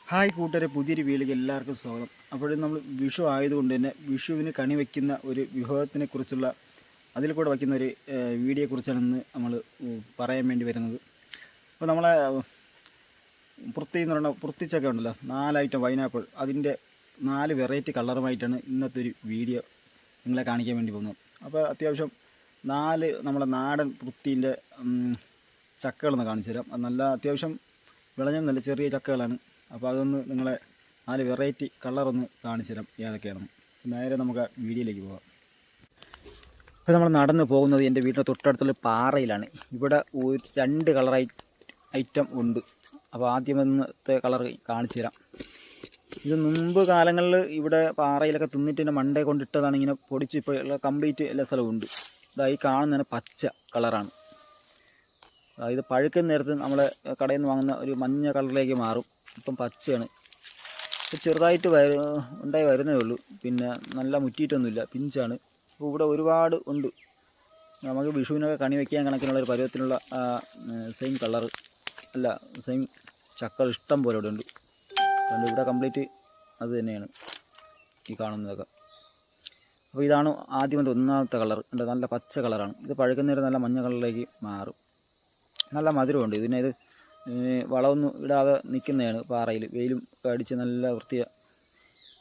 Hi കൂട്ടുകാരെ, പുതിയൊരു വീഡിയോയിലേക്ക് എല്ലാവർക്കും സ്വാഗതം. അപ്പോഴും നമ്മൾ വിഷു ആയതുകൊണ്ട് തന്നെ വിഷുവിന് കണി വയ്ക്കുന്ന ഒരു വിഭവത്തിനെ കുറിച്ചുള്ള അതിൽ കൂടെ വയ്ക്കുന്ന ഒരു വീഡിയോയെക്കുറിച്ചാണ് ഇന്ന് നമ്മൾ പറയാൻ വേണ്ടി വരുന്നത്. അപ്പോൾ നമ്മളെ പുറത്തി എന്ന് പറഞ്ഞാൽ പുറത്തിച്ചൊക്കെ ഉണ്ടല്ലോ, 4 ഐറ്റം പൈനാപ്പിൾ, അതിൻ്റെ 4 വെറൈറ്റി കളറുമായിട്ടാണ് ഇന്നത്തെ ഒരു വീഡിയോ നിങ്ങളെ കാണിക്കാൻ വേണ്ടി പോകുന്നത്. അപ്പോൾ അത്യാവശ്യം 4 നമ്മുടെ നാടൻ പുറത്തിൻ്റെ ചക്കകളൊന്ന് കാണിച്ചു തരാം. അത് നല്ല അത്യാവശ്യം വിളഞ്ഞ നല്ല ചെറിയ ചക്കകളാണ്. അപ്പോൾ അതൊന്ന് നിങ്ങളെ 4 വെറൈറ്റി കളറൊന്ന് കാണിച്ചു തരാം ഏതൊക്കെയാണെന്ന്. നേരെ നമുക്ക് ആ വീഡിയോയിലേക്ക് പോകാം. ഇപ്പോൾ നമ്മൾ നടന്ന് പോകുന്നത് എൻ്റെ വീടിൻ്റെ തൊട്ടടുത്തുള്ള പാറയിലാണ്. ഇവിടെ 2 കളർ ഐറ്റം ഉണ്ട്. അപ്പോൾ ആദ്യം ഇന്നത്തെ കളർ കാണിച്ചു തരാം. ഇത് മുമ്പ് കാലങ്ങളിൽ ഇവിടെ പാറയിലൊക്കെ തിന്നിട്ട് തന്നെ മണ്ടേ കൊണ്ടിട്ടതാണ്. ഇങ്ങനെ പൊടിച്ച് ഇപ്പോൾ കംപ്ലീറ്റ് എല്ലാ സ്ഥലവും ഉണ്ട്. ഇതായി കാണുന്നതിന് പച്ച കളറാണ്. ഇത് പഴുക്കുന്ന നേരത്ത് നമ്മളെ കടയിൽ നിന്ന് വാങ്ങുന്ന ഒരു മഞ്ഞ കളറിലേക്ക് മാറും. ഇപ്പം പച്ചയാണ്. ചെറുതായിട്ട് ഉണ്ടായി വരുന്നേ ഉള്ളൂ. പിന്നെ നല്ല മുറ്റിയിട്ടൊന്നുമില്ല, പിഞ്ചാണ്. അപ്പോൾ ഇവിടെ ഒരുപാട് ഉണ്ട്. നമുക്ക് വിഷുവിനൊക്കെ കണി വയ്ക്കാൻ കണക്കിനുള്ളൊരു പരുവത്തിനുള്ള സെയിം കളറ് അല്ല, സെയിം ചക്കൾ ഇഷ്ടം പോലെ ഇവിടെ ഉണ്ട്. അതുകൊണ്ട് ഇവിടെ കംപ്ലീറ്റ് അത് തന്നെയാണ് ഈ കാണുന്നതൊക്കെ. അപ്പോൾ ഇതാണ് ആദ്യമത്തെ ഒന്നാമത്തെ കളർ. നല്ല പച്ച കളറാണ്. ഇത് പഴുക്കുന്നേരം നല്ല മഞ്ഞ കളറിലേക്ക് മാറും. നല്ല മധുരമുണ്ട്. ഇത് വളമൊന്നും ഇടാതെ നിൽക്കുന്നതാണ്. പാറയിൽ വെയിലും കടിച്ച് നല്ല വൃത്തിയ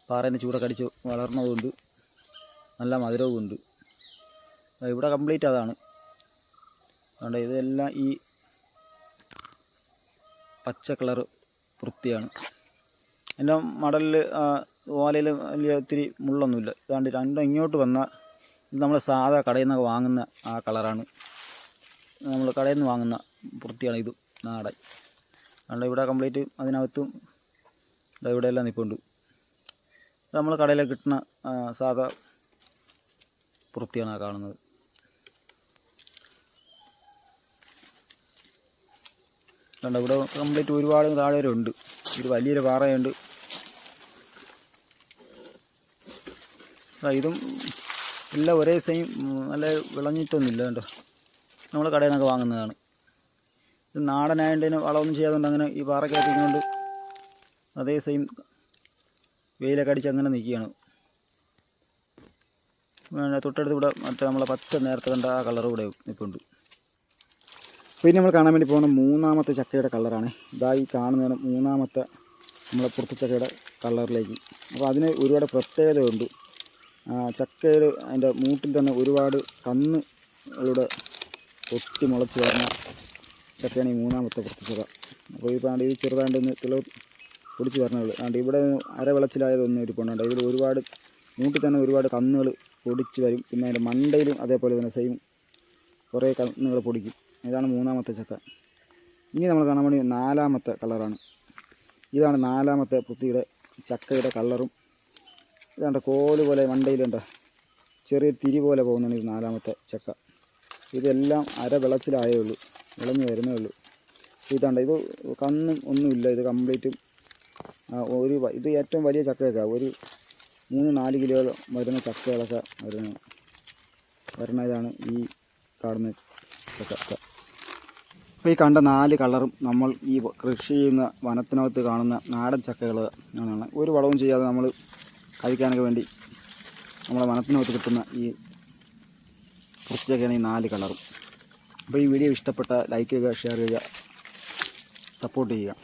പാറേൻ്റെ ചൂടൊക്കെ അടിച്ച് വളർന്നതുകൊണ്ട് നല്ല മധുരവും ഉണ്ട്. ഇവിടെ കംപ്ലീറ്റ് അതാണ്. അതുകൊണ്ട് ഇതെല്ലാം ഈ പച്ച കളർ വൃത്തിയാണ്. എൻ്റെ മടലിൽ ഓലയിൽ വലിയ ഒത്തിരി മുള്ളൊന്നുമില്ല. ഇതാണ്ട് രണ്ടും ഇങ്ങോട്ട് വന്നാൽ ഇത് നമ്മൾ സാധാ കടയിൽ നിന്നൊക്കെ വാങ്ങുന്ന ആ കളറാണ്. നമ്മൾ കടയിൽ നിന്ന് വാങ്ങുന്ന വൃത്തിയാണ് ഇത് നാടൻ. അതുകൊണ്ട് ഇവിടെ കംപ്ലീറ്റ് അതിനകത്തും ഇവിടെ എല്ലാം നിൽപ്പുണ്ട്. നമ്മൾ കടയിലേക്ക് കിട്ടുന്ന സാധാ വൃത്തിയാണ് കാണുന്നത്. അതുകൊണ്ട് ഇവിടെ കംപ്ലീറ്റ് ഒരുപാട് താഴെ വരെ ഉണ്ട്. ഒരു വലിയൊരു പാറയുണ്ട്. ഇതും എല്ലാം ഒരേ സെയിം, നല്ല വിളഞ്ഞിട്ടൊന്നുമില്ല. കേട്ടോ, നമ്മൾ കടയിൽ നിന്നൊക്കെ വാങ്ങുന്നതാണ്. ഇത് നാടനായതിന് വളമൊന്നും ചെയ്യാതുകൊണ്ട് അങ്ങനെ ഈ പാറക്കകത്തിരിക്കുന്നുണ്ട്. അതേ സെയിം വെയിലൊക്കെ അടിച്ച് അങ്ങനെ നിൽക്കുകയാണ്. തൊട്ടടുത്ത് ഇവിടെ മറ്റേ നമ്മളെ പച്ച നേരത്തെ കണ്ട ആ കളർ ഇവിടെ നിൽപ്പുണ്ട്. പിന്നെ നമ്മൾ കാണാൻ വേണ്ടി പോകുന്ന മൂന്നാമത്തെ ചക്കയുടെ കളറാണ്. ഇതായി കാണുന്നതിന് മൂന്നാമത്തെ നമ്മളെ പുറത്തുചക്കയുടെ കളറിലേക്ക്. അപ്പോൾ അതിന് ഒരുപാട് പ്രത്യേകതയുണ്ട്. ചക്കയിൽ അതിൻ്റെ മൂട്ടിൽ തന്നെ ഒരുപാട് കന്നുകളുടെ പൊട്ടി മുളച്ച് വരുന്ന ചക്കയാണ് ഈ മൂന്നാമത്തെ പുറത്തുചക്ക. അപ്പോൾ ഇപ്പോൾ ഇത് ചെറുതാണ്ട് ഒന്ന് പൊടിച്ച് വരണുള്ളൂ. അതുകൊണ്ട് ഇവിടെ അരവിളച്ചിലായതൊന്നും ഇരിപ്പുണ്ട്. ഇതിൽ ഒരുപാട് മൂട്ടിൽ തന്നെ ഒരുപാട് കന്നുകൾ പൊടിച്ച് വരും. പിന്നെ അതിൻ്റെ മണ്ടയിലും അതേപോലെ തന്നെ സെയിം കുറേ കന്നുകൾ പൊടിക്കും. ഇതാണ് മൂന്നാമത്തെ ചക്ക. ഇനി നമ്മൾ കാണാൻ വേണ്ടി 4ാമത്തെ കളറാണ്. ഇതാണ് 4ാമത്തെ പുത്തിയുടെ ചക്കയുടെ കളറും. ഇതാണ്ട് കോല് പോലെ മണ്ടയിലുണ്ട്, ചെറിയ തിരി പോലെ പോകുന്നതാണ് ഇത് 4ാമത്തെ ചക്ക. ഇതെല്ലാം അരവിളച്ചിലായേ ഉള്ളൂ, വിളഞ്ഞ് വരുന്നേ ഉള്ളൂ. ഇതാണ്ട് ഇത് കന്നും ഒന്നുമില്ല. ഇത് കംപ്ലീറ്റും ഇത് ഏറ്റവും വലിയ ചക്കയൊക്കെ ഒരു 3-4 കിലോയോളം വരുന്ന ചക്കകളൊക്കെ വരുന്നതാണ് ഈ കാണുന്ന ചക്ക. അപ്പോൾ ഈ കണ്ട 4 കളറും നമ്മൾ ഈ കൃഷി ചെയ്യുന്ന വനത്തിനകത്ത് കാണുന്ന നാടൻ ചക്കകൾ ആണ്. ഒരു വളവും ചെയ്യാതെ നമ്മൾ കഴിക്കാനൊക്കെ വേണ്ടി നമ്മളെ വനത്തിനകത്ത് കിട്ടുന്ന ഈ പുറത്തുചക്കയാണ് ഈ 4 കളറും. അപ്പോൾ ഈ വീഡിയോ ഇഷ്ടപ്പെട്ട ലൈക്ക് ചെയ്യുക, ഷെയർ ചെയ്യുക, സപ്പോർട്ട് ചെയ്യുക.